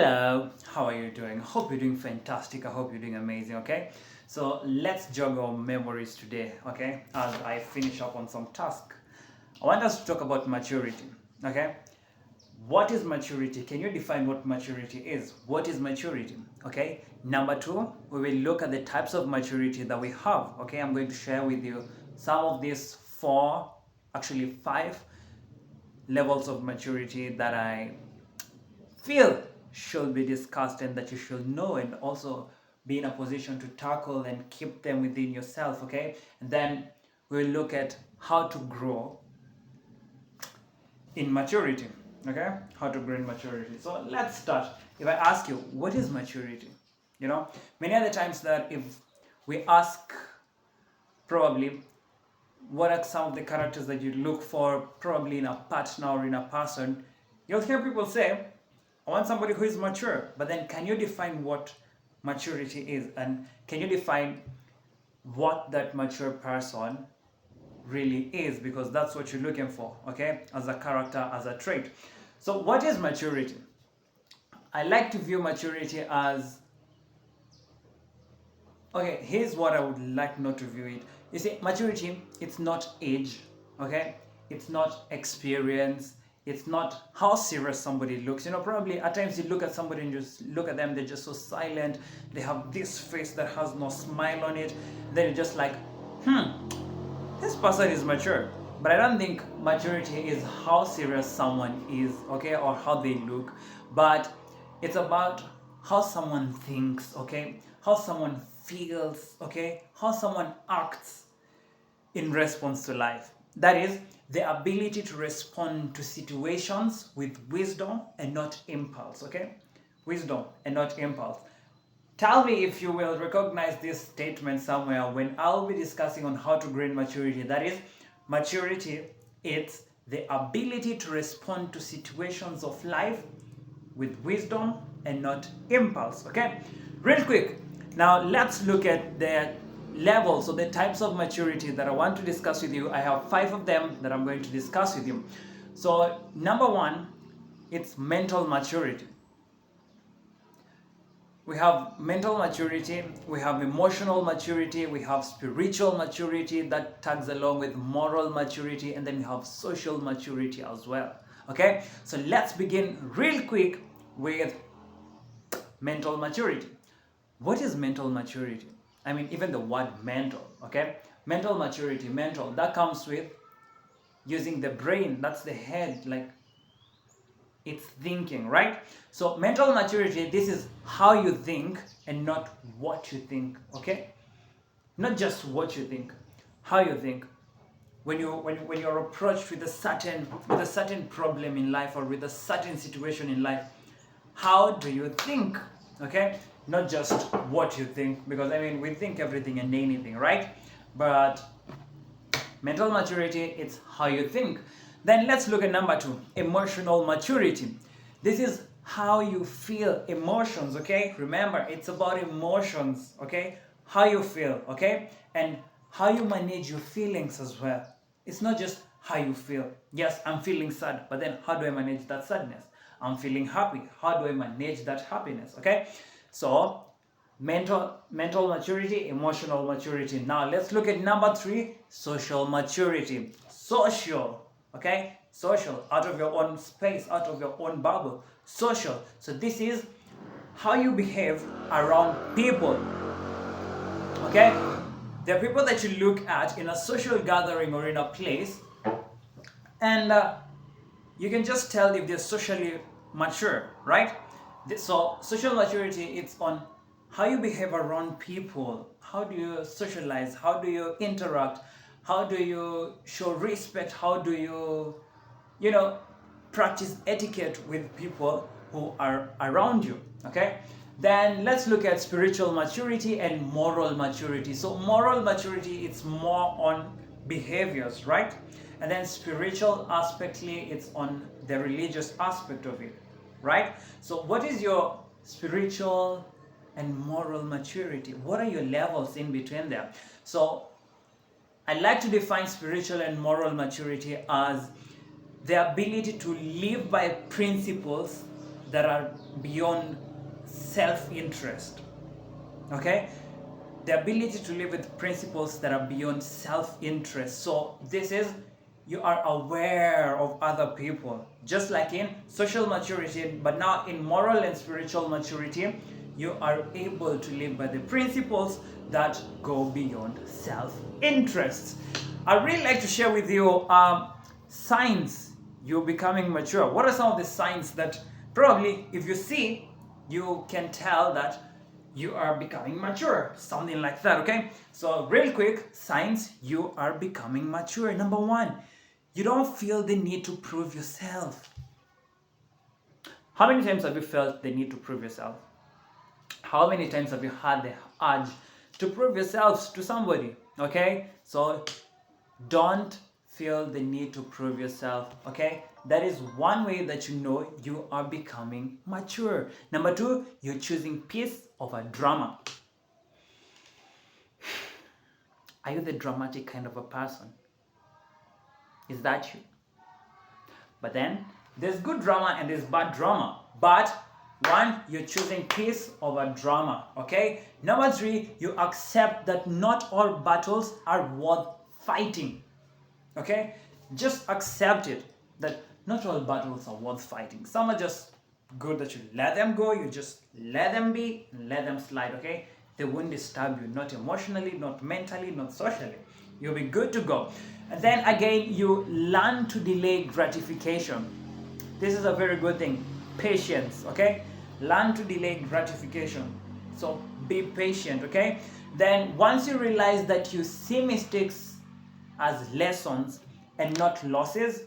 Hello, how are you doing? Hope you're doing fantastic. I hope you're doing amazing, okay? So let's jog our memories today, okay? As I finish up on some task. I want us to talk about maturity, okay? What is maturity? Can you define what maturity is? What is maturity? Okay. Number two, we will look at the types of maturity that we have. Okay, I'm going to share with you some of these five levels of maturity that I feel should be discussed and that you should know and also be in a position to tackle and keep them within yourself. Okay, and then we'll look at how to grow in maturity. Okay, how to grow in maturity. So let's start. If I ask you, what is maturity? Many other times that if we ask, probably, what are some of the characters that you look for, probably in a partner or in a person, you'll hear people say, I want somebody who is mature. But then, can you define what maturity is? And can you define what that mature person really is? Because that's what you're looking for, okay? As a character, as a trait. So what is maturity? I like to view maturity as, okay, here's what I would like not to view it. You see, maturity, it's not age, okay? It's not experience. It's not how serious somebody looks. Probably at times you look at somebody and just look at them, they're just so silent. They have this face that has no smile on it. Then you're just like, this person is mature. But I don't think maturity is how serious someone is, okay, or how they look. But it's about how someone thinks, okay, how someone feels, okay, how someone acts in response to life. That is, the ability to respond to situations with wisdom and not impulse, okay? Wisdom and not impulse. Tell me if you will recognize this statement somewhere when I'll be discussing on how to grow in maturity. That is, maturity, it's the ability to respond to situations of life with wisdom and not impulse, okay? Real quick, now let's look at the levels or the types of maturity that I want to discuss with you. I have 5 of them that I'm going to discuss with you. So number 1, it's mental maturity. We have mental maturity, we have emotional maturity, we have spiritual maturity that tags along with moral maturity, and then we have social maturity as well. Okay, so let's begin real quick with mental maturity. What is mental maturity? I mean, even the word mental, okay? Mental maturity, mental, that comes with using the brain, that's the head, like it's thinking, right? So mental maturity, this is how you think and not what you think, okay? Not just what you think, how you think. When you're approached with a certain problem in life or with a certain situation in life, how do you think, okay? Not just what you think, because I mean we think everything and anything, right? But mental maturity, it's how you think. Then let's look at number 2, emotional maturity. This is how you feel emotions, okay? Remember, it's about emotions, okay? How you feel, okay? And how you manage your feelings as well. It's not just how you feel. Yes, I'm feeling sad, but then how do I manage that sadness? I'm feeling happy. How do I manage that happiness, okay? So, mental maturity, emotional maturity. Now, let's look at number 3, social maturity. Social, okay? Social, out of your own space, out of your own bubble. Social. So this is how you behave around people, okay? There are people that you look at in a social gathering or in a place, and you can just tell if they're socially mature, right? So social maturity, it's on how you behave around people. How do you socialize? How do you interact? How do you show respect? How do you, practice etiquette with people who are around you, okay? Then let's look at spiritual maturity and moral maturity. So moral maturity, it's more on behaviors, right? And then spiritual aspectly, it's on the religious aspect of it, right? So what is your spiritual and moral maturity? What are your levels in between them? So I like to define spiritual and moral maturity as the ability to live by principles that are beyond self-interest. Okay, the ability to live with principles that are beyond self-interest. So this is, you are aware of other people, just like in social maturity, but now in moral and spiritual maturity, you are able to live by the principles that go beyond self-interest. I'd really like to share with you signs you're becoming mature. What are some of the signs that probably if you see, you can tell that you are becoming mature, something like that. Okay, so real quick, signs you are becoming mature. Number one, you don't feel the need to prove yourself. How many times have you felt the need to prove yourself? How many times have you had the urge to prove yourselves to somebody? Okay, so don't feel the need to prove yourself. Okay, that is one way that you know you are becoming mature. Number two, you're choosing peace over drama. Are you the dramatic kind of a person? Is that you? But then there's good drama and there's bad drama. But one, you're choosing peace over drama. Okay, number three, you accept that not all battles are worth fighting. Okay, just accept it, that not all battles are worth fighting. Some are just good that you let them go, you just let them be and let them slide. Okay, they won't disturb you, not emotionally, not mentally, not socially. You'll be good to go. And then again, you learn to delay gratification. This is a very good thing. Patience. Okay, learn to delay gratification. So be patient. Okay, then once you realize that you see mistakes as lessons and not losses,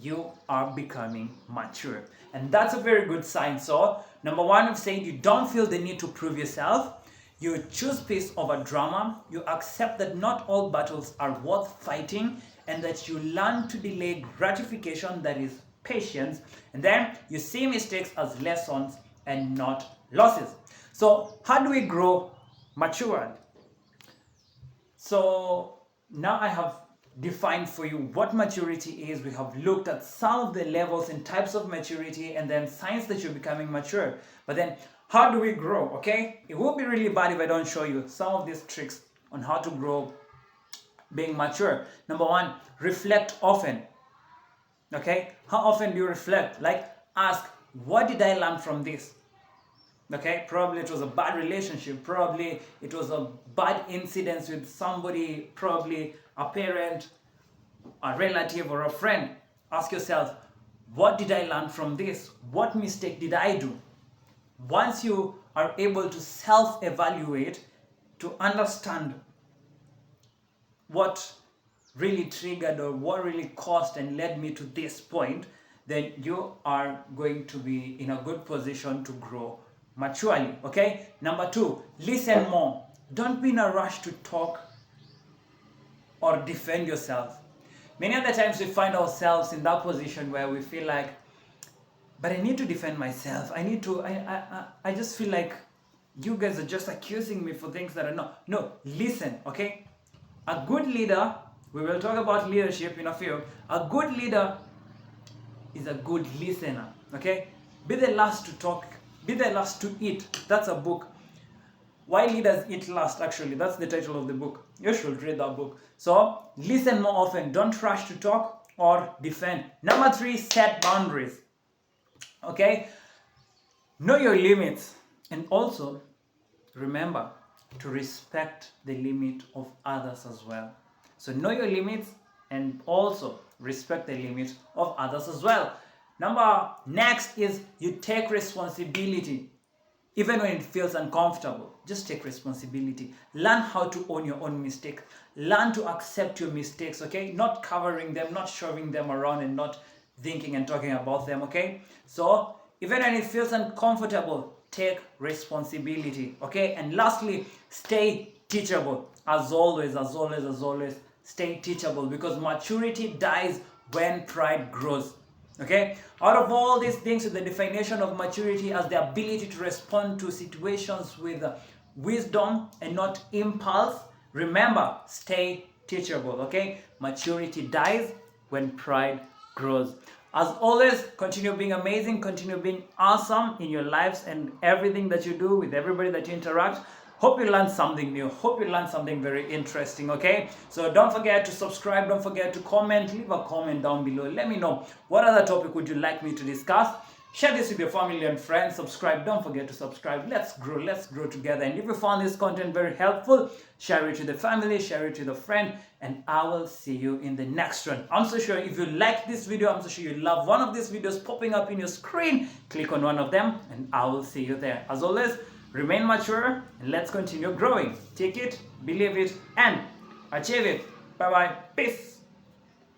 you are becoming mature. And that's a very good sign. So number one, I'm saying you don't feel the need to prove yourself. You choose peace over drama. You accept that not all battles are worth fighting, and that you learn to delay gratification, that is patience. And then you see mistakes as lessons and not losses. So how do we grow matured? So now I have defined for you what maturity is. We have looked at some of the levels and types of maturity, and then signs that you're becoming mature. But then how do we grow? Okay, it would be really bad if I don't show you some of these tricks on how to grow being mature. Number one, reflect often. Okay, how often do you reflect? Like, ask, what did I learn from this? Okay, probably it was a bad relationship, probably it was a bad incident with somebody, probably a parent, a relative, or a friend. Ask yourself, what did I learn from this? What mistake did I do? Once you are able to self-evaluate, to understand what really triggered or what really caused and led me to this point, then you are going to be in a good position to grow maturely. Okay, number two, listen more. Don't be in a rush to talk or defend yourself. Many of the times we find ourselves in that position where we feel like, but I need to defend myself. I just feel like you guys are just accusing me for things that are not. No, listen, okay? A good leader, we will talk about leadership in a few. A good leader is a good listener, okay? Be the last to talk, be the last to eat. That's a book. Why Leaders Eat Last, actually. That's the title of the book. You should read that book. So, listen more often. Don't rush to talk or defend. Number three, set boundaries. Okay? Know your limits. And also, remember to respect the limit of others as well. So, know your limits and also respect the limit of others as well. Next is you take responsibility. Even when it feels uncomfortable, just take responsibility. Learn how to own your own mistake. Learn to accept your mistakes, okay? Not covering them, not shoving them around and not thinking and talking about them, okay? So, even when it feels uncomfortable, take responsibility, okay? And lastly, stay teachable. As always, stay teachable, because maturity dies when pride grows. Okay, out of all these things, the definition of maturity as the ability to respond to situations with wisdom and not impulse. Remember, stay teachable. Okay, maturity dies when pride grows. As always, continue being amazing, continue being awesome in your lives and everything that you do with everybody that you interact. Hope you learned something new. Hope you learned something very interesting, okay? So don't forget to subscribe. Don't forget to comment. Leave a comment down below. Let me know what other topic would you like me to discuss. Share this with your family and friends. Subscribe. Don't forget to subscribe. Let's grow together. And if you found this content very helpful, share it to the family, share it to the friend, and I will see you in the next one. I'm so sure if you like this video, I'm so sure you love one of these videos popping up in your screen. Click on one of them, and I will see you there. As always, remain mature, and let's continue growing. Take it, believe it, and achieve it. Bye-bye. Peace.